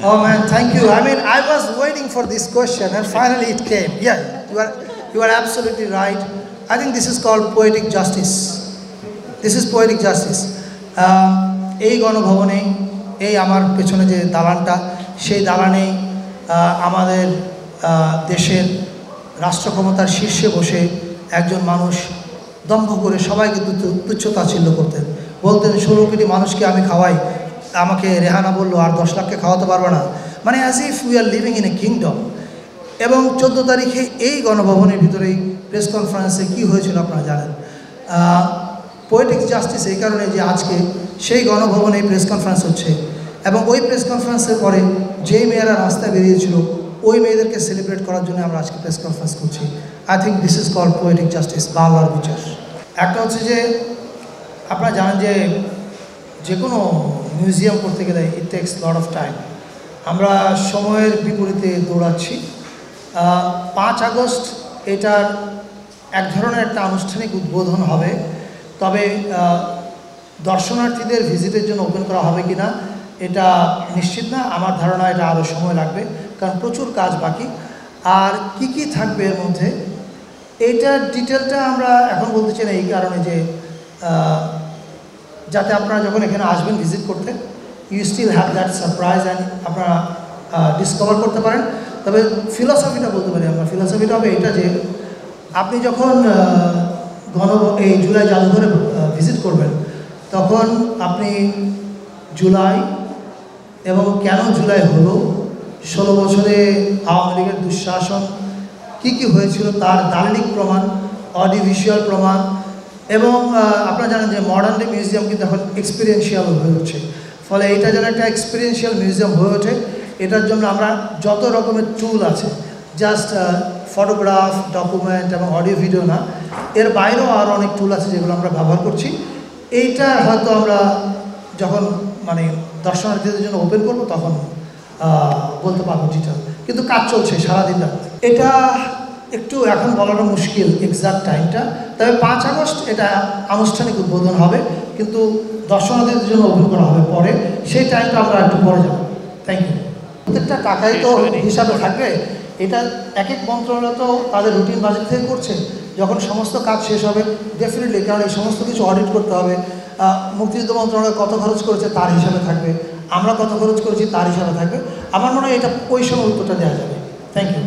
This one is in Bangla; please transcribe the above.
Oh man, thank you. I mean, I was waiting for this question and finally it came. Yeah, you are absolutely right. I think this is called poetic justice. This is poetic justice. এই গণভবনে এই আমার পেছনে যে দালানটা সেই দালানেই আমাদের দেশের রাষ্ট্র ক্ষমতার শীর্ষে বসে একজন মানুষ দম্ভ করে সবাইকে তুচ্ছ-তাচ্ছিল্য করতেন, বলতেন 16 কোটি মানুষকে আমি খাওয়াই, আমাকে রেহানা বললো আর 10 লাখকে খাওয়াতে পারবে না, মানে as if we are living in a kingdom. এবং 14 তারিখে এই গণভবনের ভিতরেই প্রেস কনফারেন্সে কী হয়েছিল আপনারা জানেন। পোয়েটিক জাস্টিস এই কারণে যে আজকে সেই গণভবনে প্রেস কনফারেন্স হচ্ছে এবং ওই প্রেস কনফারেন্সের পরে যেই মেয়েরা রাস্তায় বেরিয়েছিল ওই মেয়েদেরকে সেলিব্রেট করার জন্য আমরা আজকে প্রেস কনফারেন্স করছি। I think this is called poetic justice, বাংলার বিচার। একটা হচ্ছে যে আপনারা জানেন যে কোনো মিউজিয়াম করতে গেলে it takes lot of time. আমরা সময়ের বিপরীতে দৌড়াচ্ছি। 5 আগস্ট এটার এক ধরনের একটা আনুষ্ঠানিক উদ্বোধন হবে, তবে দর্শনার্থীদের ভিজিটের জন্য ওপেন করা হবে কি না এটা নিশ্চিত না। আমার ধারণা এটা আরও সময় লাগবে, কারণ প্রচুর কাজ বাকি। আর কি কি থাকবে এর মধ্যে এইটার ডিটেলটা আমরা এখন বলতে চাই না, এই কারণে যে যাতে আপনারা যখন এখানে আসবেন ভিজিট করতে you still have that surprise and আপনারা ডিসকভার করতে পারেন। তবে ফিলসফিটা বলতে পারি আমরা, ফিলসফিটা হবে এটা যে আপনি যখন এই জুলাই জাদুঘরে ভিজিট করবেন তখন আপনি জুলাই এবং কেন জুলাই হলো, 16 বছরে আওয়ামী লীগের দুঃশাসন কী কী হয়েছিল তার দালিলিক প্রমাণ, অডিও ভিজুয়াল প্রমাণ, এবং আপনারা জানেন যে মডার্ন ডে মিউজিয়াম কিন্তু এখন এক্সপিরিয়েন্সিয়াল হয়ে উঠছে। ফলে এটা যেন একটা এক্সপিরিয়েন্সিয়াল মিউজিয়াম হয়ে ওঠে, এটার জন্য আমরা যত রকমের টুল আছে, জাস্ট ফটোগ্রাফ, ডকুমেন্ট এবং অডিও ভিডিও না, এর বাইরেও আরও অনেক টুল আছে যেগুলো আমরা ব্যবহার করছি। এইটা হয়তো আমরা যখন মানে দর্শনার্থীদের জন্য ওপেন করবো তখন বলতে পারবো ডিটেল, কিন্তু কাজ চলছে সারাদিন রাত। এটা একটু এখন বলানো মুশকিল এক্সাক্ট টাইমটা, তবে 5 আগস্ট এটা আনুষ্ঠানিক উদ্বোধন হবে, কিন্তু দর্শনার্থীদের জন্য ওপেন করা হবে পরে, সেই টাইমটা আমরা একটু পরে যাব। Thank you. প্রত্যেকটা টাকাই তো হিসাবে থাকবে, এটা এক এক মন্ত্রণালয় তো তাদের রুটিন বাজেট থেকে করছে। যখন সমস্ত কাজ শেষ হবে ডেফিনেটলি, কারণ এই সমস্ত কিছু অডিট করতে হবে, মুক্তিযুদ্ধ মন্ত্রণালয় কত খরচ করেছে তার হিসাবে থাকবে, আমরা কত খরচ করেছি তার হিসাবে থাকবে। আমার মনে হয় এটা ওই সময় উত্তরটা দেওয়া যাবে। Thank you.